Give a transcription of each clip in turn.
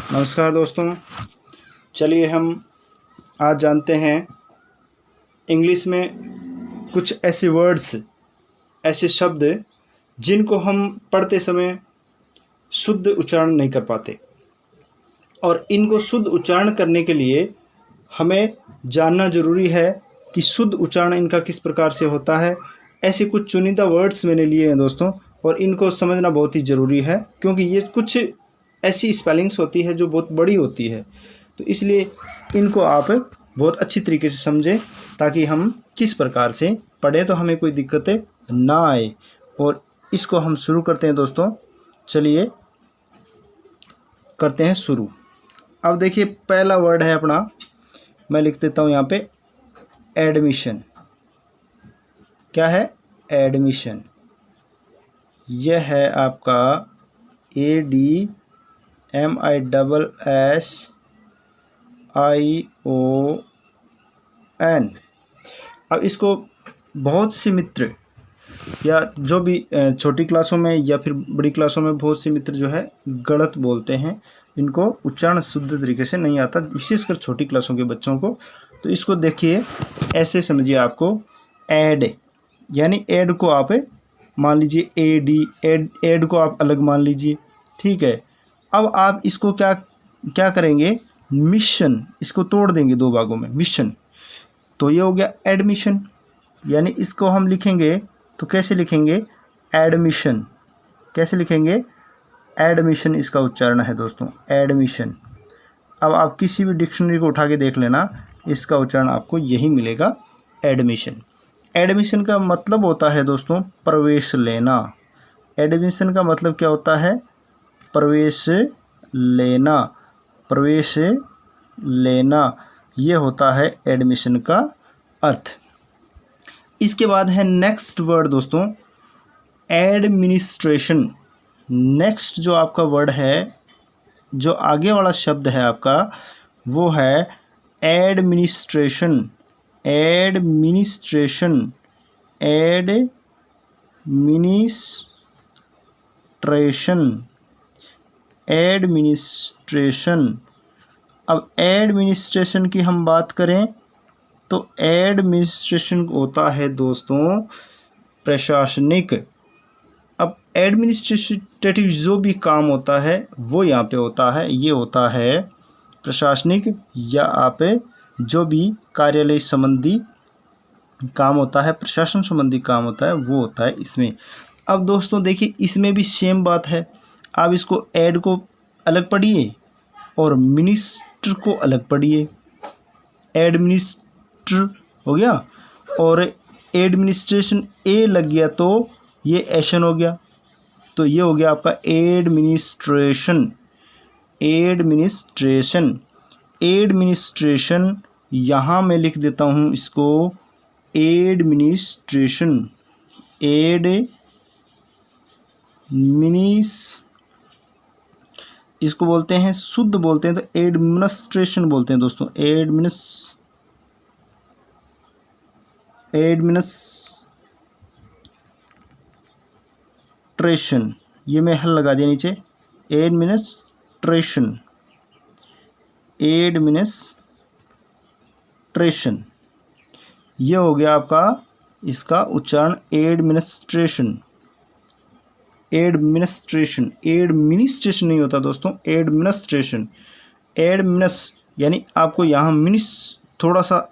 नमस्कार दोस्तों। चलिए हम आज जानते हैं इंग्लिश में कुछ ऐसे वर्ड्स, ऐसे शब्द जिनको हम पढ़ते समय शुद्ध उच्चारण नहीं कर पाते, और इनको शुद्ध उच्चारण करने के लिए हमें जानना ज़रूरी है कि शुद्ध उच्चारण इनका किस प्रकार से होता है। ऐसे कुछ चुनिंदा वर्ड्स मैंने लिए हैं दोस्तों, और इनको समझना बहुत ही ज़रूरी है, क्योंकि ये कुछ ऐसी स्पेलिंग्स होती है जो बहुत बड़ी होती है। तो इसलिए इनको आप बहुत अच्छी तरीके से समझें, ताकि हम किस प्रकार से पढ़ें तो हमें कोई दिक्कतें ना आए। और इसको हम शुरू करते हैं दोस्तों। चलिए करते हैं शुरू। अब देखिए, पहला वर्ड है अपना, मैं लिख देता हूँ यहाँ पे, एडमिशन। क्या है? एडमिशन। यह है आपका ADMISSION। अब इसको बहुत से मित्र या जो भी छोटी क्लासों में या फिर बड़ी क्लासों में बहुत से मित्र जो है गलत बोलते हैं, इनको उच्चारण शुद्ध तरीके से नहीं आता, विशेषकर छोटी क्लासों के बच्चों को। तो इसको देखिए, ऐसे समझिए, आपको ऐड, यानी ऐड को आप मान लीजिए AD, ऐड को आप अलग मान लीजिए, ठीक है। अब आप इसको क्या क्या करेंगे? मिशन, इसको तोड़ देंगे दो भागों में, मिशन। तो ये हो गया एडमिशन, यानी इसको हम लिखेंगे तो कैसे लिखेंगे? एडमिशन। कैसे लिखेंगे? एडमिशन इसका उच्चारण है दोस्तों, एडमिशन। अब आप किसी भी डिक्शनरी को उठा के देख लेना, इसका उच्चारण आपको यही मिलेगा, एडमिशन। एडमिशन का मतलब होता है दोस्तों प्रवेश लेना। एडमिशन का मतलब क्या होता है? प्रवेश लेना। प्रवेश लेना, ये होता है एडमिशन का अर्थ। इसके बाद है नेक्स्ट वर्ड दोस्तों, एडमिनिस्ट्रेशन। नेक्स्ट जो आपका वर्ड है, जो आगे वाला शब्द है आपका, वो है एडमिनिस्ट्रेशन। Administration, administration, administration. अब एडमिनिस्ट्रेशन की हम बात करें तो एडमिनिस्ट्रेशन होता है दोस्तों प्रशासनिक। अब एडमिनिस्ट्रेटिव जो भी काम होता है वो यहाँ पे होता है, ये होता है प्रशासनिक, या आप जो भी कार्यालय संबंधी काम होता है, प्रशासन संबंधी काम होता है, वो होता है इसमें। अब दोस्तों देखिए, इसमें भी सेम बात है। आप इसको ऐड को अलग पढ़िए और मिनिस्टर को अलग पढ़िए। एडमिनिस्टर हो गया, और एडमिनिस्ट्रेशन ए लग गया तो ये एशन हो गया, तो ये हो गया आपका एडमिनिस्ट्रेशन। एडमिनिस्ट्रेशन, एडमिनिस्ट्रेशन, यहाँ मैं लिख देता हूँ इसको एडमिनिस्ट्रेशन। इसको बोलते हैं, शुद्ध बोलते हैं तो एडमिनिस्ट्रेशन बोलते हैं दोस्तों। एडमिनिस्ट्रेशन, ये मैं हल लगा दिया नीचे, एडमिनिस्ट्रेशन। एडमिनिस्ट्रेशन, ये हो गया आपका इसका उच्चारण, एडमिनिस्ट्रेशन। एडमिनिस्ट्रेशन, एडमिनिस्ट्रेशन नहीं होता दोस्तों, एडमिनिस्ट्रेशन। एडमिनिस, यानी आपको यहाँ मिनिस थोड़ा सा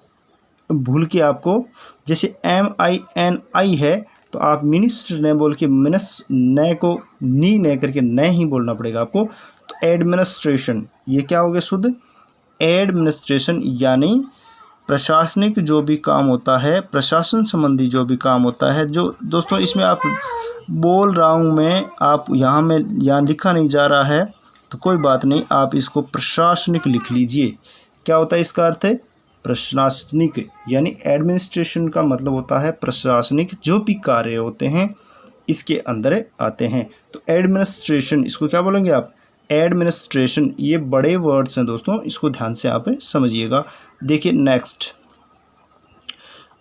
भूल के, आपको जैसे MINI है तो आप मिनिस्टर ने बोल के मिनस न को नी न करके न ही बोलना पड़ेगा आपको। तो एडमिनिस्ट्रेशन, ये क्या हो गया शुद्ध? एडमिनिस्ट्रेशन, यानी प्रशासनिक जो भी काम होता है, प्रशासन संबंधी जो भी काम होता है। जो दोस्तों इसमें आप बोल रहा हूँ मैं, आप यहाँ लिखा नहीं जा रहा है तो कोई बात नहीं, आप इसको प्रशासनिक लिख लीजिए। क्या होता है इसका अर्थ? है प्रशासनिक, यानी एडमिनिस्ट्रेशन का मतलब होता है प्रशासनिक, जो भी कार्य होते हैं इसके अंदर आते हैं। तो एडमिनिस्ट्रेशन, इसको क्या बोलेंगे आप? एडमिनिस्ट्रेशन। ये बड़े वर्ड्स हैं दोस्तों, इसको ध्यान से आप समझिएगा। देखिए नेक्स्ट,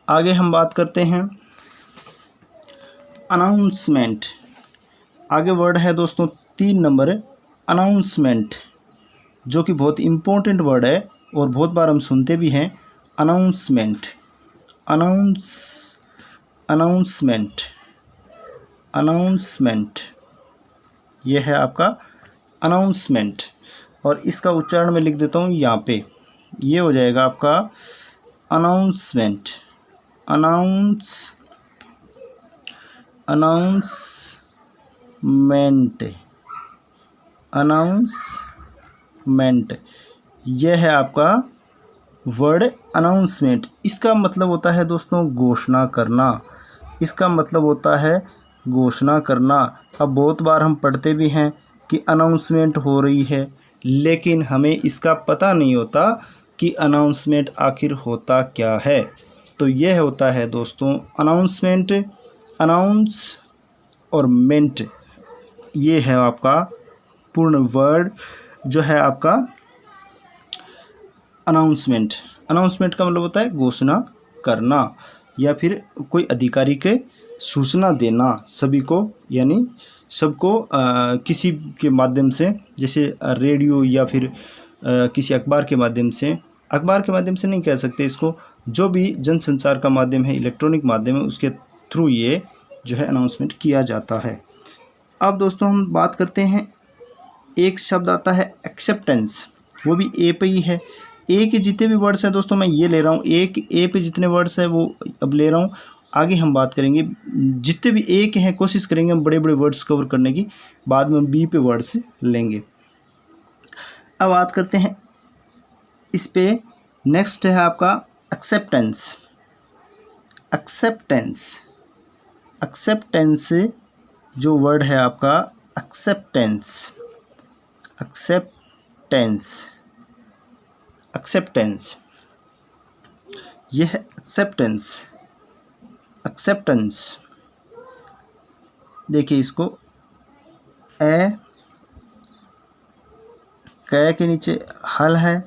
आगे हम बात करते हैं अनाउंसमेंट। आगे वर्ड है दोस्तों 3 नंबर, अनाउंसमेंट। जो कि बहुत इम्पोर्टेंट वर्ड है और बहुत बार हम सुनते भी हैं, अनाउंसमेंट, अनाउंसमेंट, अनाउंसमेंट, यह है आपका अनाउंसमेंट। और इसका उच्चारण मैं लिख देता हूँ यहाँ पे, ये हो जाएगा आपका अनाउंसमेंट, अनाउंसमेंट, यह है आपका वर्ड अनाउंसमेंट। इसका मतलब होता है दोस्तों घोषणा करना, इसका मतलब होता है घोषणा करना। अब बहुत बार हम पढ़ते भी हैं कि अनाउंसमेंट हो रही है, लेकिन हमें इसका पता नहीं होता कि अनाउंसमेंट आखिर होता क्या है। तो यह होता है दोस्तों अनाउंसमेंट, अनाउंस और मेंट, ये है आपका पूर्ण वर्ड जो है आपका अनाउंसमेंट। अनाउंसमेंट का मतलब होता है घोषणा करना या फिर कोई अधिकारी के सूचना देना सभी को, यानी सबको किसी के माध्यम से, जैसे रेडियो या फिर किसी अखबार के माध्यम से, अखबार के माध्यम से नहीं कह सकते इसको, जो भी जनसंचार का माध्यम है, इलेक्ट्रॉनिक माध्यम है, उसके थ्रू ये जो है अनाउंसमेंट किया जाता है। अब दोस्तों हम बात करते हैं, एक शब्द आता है एक्सेप्टेंस, वो भी ए पे ही है। ए के जितने भी वर्ड्स हैं दोस्तों मैं ये ले रहा हूँ, एक ए पे जितने वर्ड्स हैं वो अब ले रहा हूँ। आगे हम बात करेंगे जितने भी ए के हैं, कोशिश करेंगे हम बड़े बड़े वर्ड्स कवर करने की, बाद में हम बी पे वर्ड्स लेंगे। अब बात करते हैं इस पे, नेक्स्ट है आपका एक्सेप्टेंस। एक्सेप्टेंस, एक्सेप्टेंस जो वर्ड है आपका एक्सेप्टेंस, एक्सेप्टेंस, एक्सेप्टेंस, यह है एक्सेप्टेंस। एक्सेप्टेंस देखिए इसको, ए क के नीचे हल है,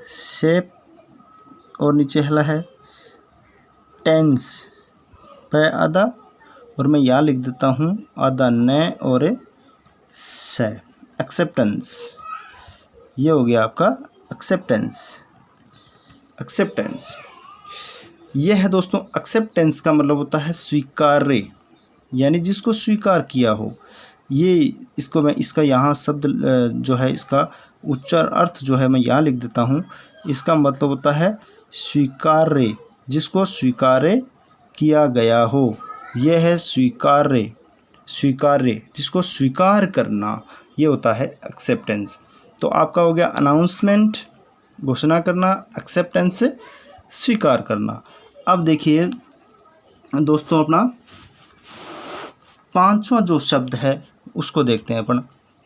शेप और नीचे हला है, टेंस पे आधा और मैं यहाँ लिख देता हूँ आधा न और से, एक्सेप्टेंस, ये हो गया आपका एक्सेप्टेंस। एक्सेप्टेंस ये है दोस्तों, एक्सेप्टेंस का मतलब होता है स्वीकार्य, यानी जिसको स्वीकार किया हो। ये इसको मैं इसका यहाँ शब्द जो है इसका उच्चारण अर्थ जो है मैं यहाँ लिख देता हूँ। इसका मतलब होता है स्वीकार्य, जिसको स्वीकार्य किया गया हो, यह है स्वीकार्य। स्वीकार्य जिसको स्वीकार करना, ये होता है एक्सेप्टेंस। तो आपका हो गया अनाउंसमेंट घोषणा करना, एक्सेप्टेंस स्वीकार करना। अब देखिए दोस्तों अपना पांचवा जो शब्द है उसको देखते हैं अपन।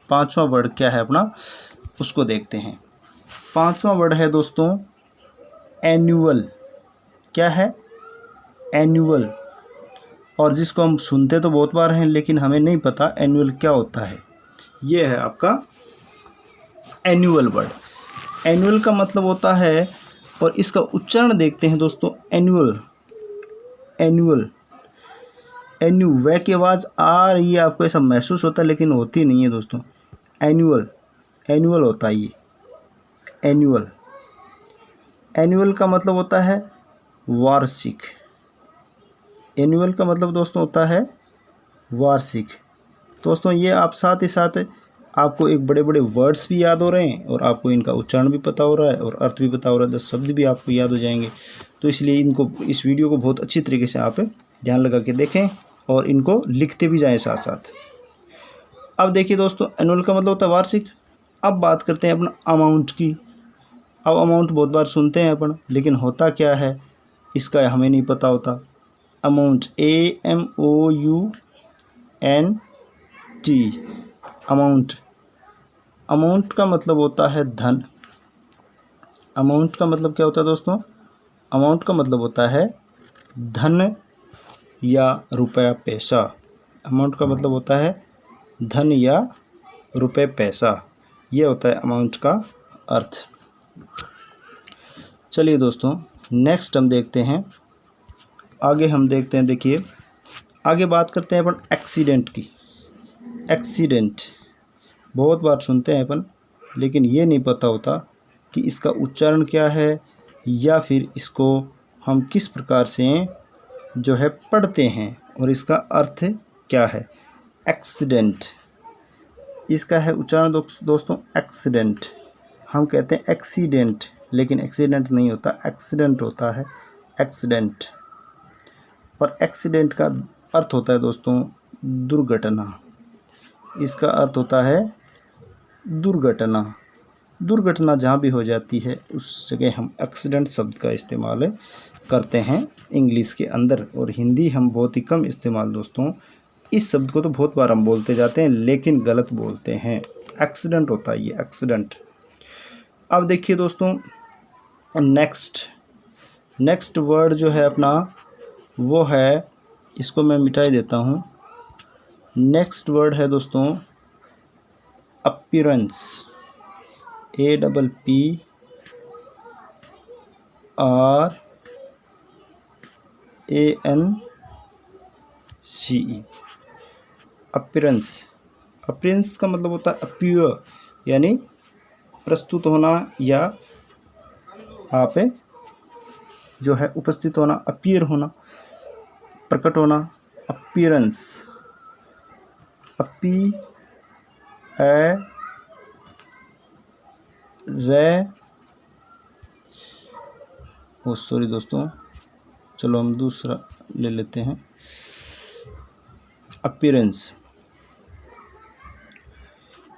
पांचवा वर्ड क्या है अपना, उसको देखते हैं। पांचवा वर्ड है दोस्तों एनुअल। क्या है? एनुअल। और जिसको हम सुनते तो बहुत बार हैं लेकिन हमें नहीं पता एनुअल क्या होता है। ये है आपका एनुअल वर्ड। एनुअल का मतलब होता है, और इसका उच्चारण देखते हैं दोस्तों, एनुअल। एनुअल, एन्यू वह की आवाज़ आ रही है, आपको ऐसा महसूस होता है लेकिन होती नहीं है दोस्तों। एनुअल, एनुअल होता है ये, एनुअल। एनुअल का मतलब होता है वार्षिक। एनुअल का मतलब दोस्तों होता है वार्षिक। दोस्तों ये आप साथ ही साथ आपको एक बड़े बड़े वर्ड्स भी याद हो रहे हैं और आपको इनका उच्चारण भी पता हो रहा है और अर्थ भी पता हो रहा है, 10 शब्द भी आपको याद हो जाएंगे। तो इसलिए इनको, इस वीडियो को बहुत अच्छी तरीके से आप ध्यान लगा के देखें और इनको लिखते भी जाएं साथ साथ। अब देखिए दोस्तों, एनुअल का मतलब होता है वार्षिक। अब बात करते हैं अपना अमाउंट की। अब अमाउंट बहुत बार सुनते हैं अपन, लेकिन होता क्या है इसका हमें नहीं पता होता। Amount, AMOUNT, amount. अमाउंट का मतलब होता है धन। अमाउंट का मतलब क्या होता है दोस्तों? अमाउंट का मतलब होता है धन या रुपया पैसा। अमाउंट का मतलब होता है धन या रुपये पैसा, ये होता है अमाउंट का अर्थ। चलिए दोस्तों नेक्स्ट हम देखते हैं, आगे हम देखते हैं। देखिए आगे बात करते हैं अपन एक्सीडेंट की। एक्सीडेंट, बहुत बार सुनते हैं अपन, लेकिन ये नहीं पता होता कि इसका उच्चारण क्या है या फिर इसको हम किस प्रकार से जो है पढ़ते हैं और इसका अर्थ क्या है। एक्सीडेंट, इसका है उच्चारण दोस्तों एक्सीडेंट। हम कहते हैं एक्सीडेंट, लेकिन एक्सीडेंट नहीं होता, एक्सीडेंट होता है, एक्सीडेंट। और एक्सीडेंट का अर्थ होता है दोस्तों दुर्घटना। इसका अर्थ होता है दुर्घटना। दुर्घटना जहाँ भी हो जाती है उस जगह हम एक्सीडेंट शब्द का इस्तेमाल करते हैं इंग्लिश के अंदर। और हिंदी हम बहुत ही कम इस्तेमाल दोस्तों, इस शब्द को तो बहुत बार हम बोलते जाते हैं लेकिन गलत बोलते हैं। एक्सीडेंट होता है ये, एक्सीडेंट। अब देखिए दोस्तों, नेक्स्ट वर्ड जो है अपना वो है, इसको मैं मिटाई देता हूँ। नेक्स्ट वर्ड है दोस्तों अपीयरेंस, APPEARANCE। अपीयरेंस, अपीयरेंस का मतलब होता है अपीयर, यानी प्रस्तुत होना या आप जो है उपस्थित होना, अपीयर होना, प्रकट होना। अपीयरेंस, सॉरी दोस्तों, चलो हम दूसरा ले लेते हैं। Appearance,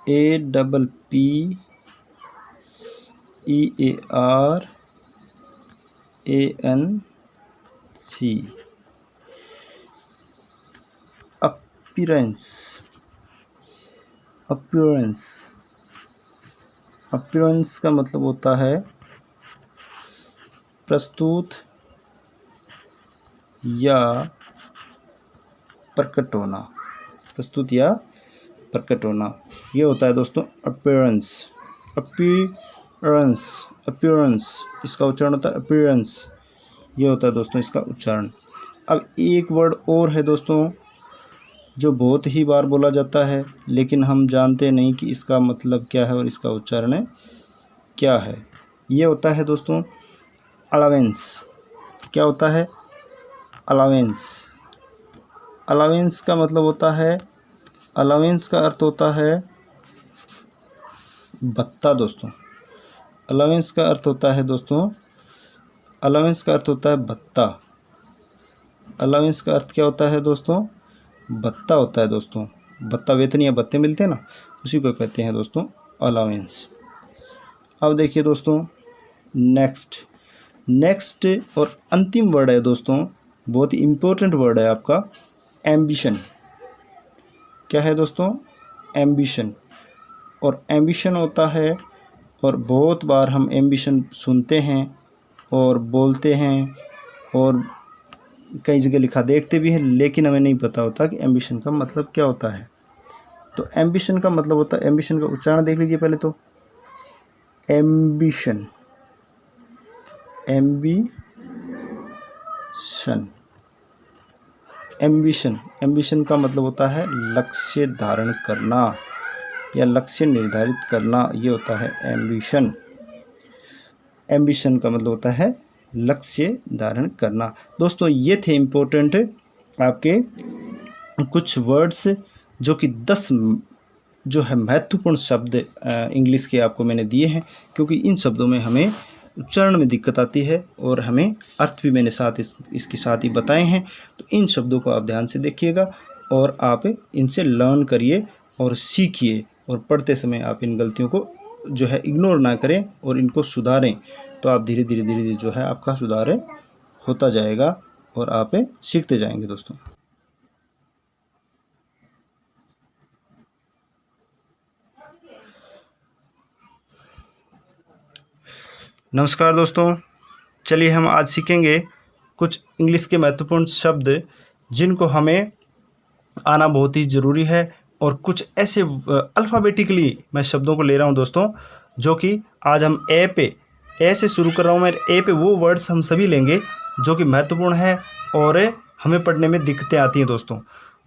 APPEARANCE। Appearance, appearance, appearance का मतलब होता है प्रस्तुत या प्रकट होना, प्रस्तुत या प्रकट होना, ये होता है दोस्तों अपीयरेंस। अपीयरेंस, अपीयरेंस, इसका उच्चारण होता है अपीयरेंस, ये होता है दोस्तों इसका उच्चारण। अब एक वर्ड और है दोस्तों जो बहुत ही बार बोला जाता है, लेकिन हम जानते नहीं कि इसका मतलब क्या है और इसका उच्चारण क्या है। ये होता है दोस्तों अलावेंस। क्या होता है? अलावेंस। अलावेंस का मतलब होता है, अलावेंस का अर्थ होता है भत्ता दोस्तों। अलावेंस का अर्थ होता है दोस्तों, अलावेंस का अर्थ होता है भत्ता। अलावेंस का अर्थ क्या होता है दोस्तों? भत्ता होता है दोस्तों। भत्ता, वेतन या भत्ते मिलते हैं ना, उसी को कहते हैं दोस्तों अलावेंस। अब देखिए दोस्तों नेक्स्ट और अंतिम वर्ड है दोस्तों, बहुत ही इम्पोर्टेंट वर्ड है आपका, एम्बिशन। क्या है दोस्तों? एम्बिशन। और एम्बिशन होता है, और बहुत बार हम एम्बिशन सुनते हैं और बोलते हैं और कई जगह लिखा देखते भी हैं, लेकिन हमें नहीं पता होता कि एम्बिशन का मतलब क्या होता है। तो एम्बिशन का मतलब होता है, एम्बिशन का उच्चारण देख लीजिए पहले तो, एम्बिशन, एम्बिशन, एम्बिशन। एम्बिशन का मतलब होता है लक्ष्य धारण करना या लक्ष्य निर्धारित करना, ये होता है एम्बिशन। एम्बिशन का मतलब होता है लक्ष्य धारण करना। दोस्तों ये थे इम्पोर्टेंट आपके कुछ वर्ड्स, जो कि 10 जो है महत्वपूर्ण शब्द इंग्लिश के आपको मैंने दिए हैं, क्योंकि इन शब्दों में हमें उच्चारण में दिक्कत आती है और हमें अर्थ भी मैंने इसके साथ ही बताए हैं। तो इन शब्दों को आप ध्यान से देखिएगा और आप इनसे लर्न करिए और सीखिए, और पढ़ते समय आप इन गलतियों को जो है इग्नोर ना करें और इनको सुधारें। तो आप धीरे धीरे जो है आपका सुधार होता जाएगा और आप सीखते जाएंगे दोस्तों। नमस्कार दोस्तों, चलिए हम आज सीखेंगे कुछ इंग्लिश के महत्वपूर्ण शब्द जिनको हमें आना बहुत ही ज़रूरी है, और कुछ ऐसे अल्फ़ाबेटिकली मैं शब्दों को ले रहा हूं दोस्तों, जो कि आज हम ए से शुरू कर रहा हूं मैं। ए पे वो वर्ड्स हम सभी लेंगे जो कि महत्वपूर्ण है और हमें पढ़ने में दिक्कतें आती हैं दोस्तों।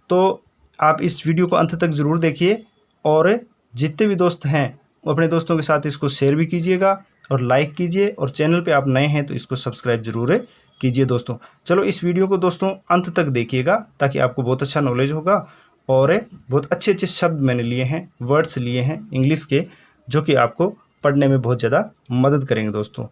तो आप इस वीडियो को अंत तक ज़रूर देखिए और जितने भी दोस्त हैं वो अपने दोस्तों के साथ इसको शेयर भी कीजिएगा और लाइक कीजिए, और चैनल पे आप नए हैं तो इसको सब्सक्राइब जरूर कीजिए दोस्तों। चलो इस वीडियो को दोस्तों अंत तक देखिएगा ताकि आपको बहुत अच्छा नॉलेज होगा, और बहुत अच्छे अच्छे शब्द मैंने लिए हैं, वर्ड्स लिए हैं इंग्लिश के, जो कि आपको पढ़ने में बहुत ज़्यादा मदद करेंगे दोस्तों।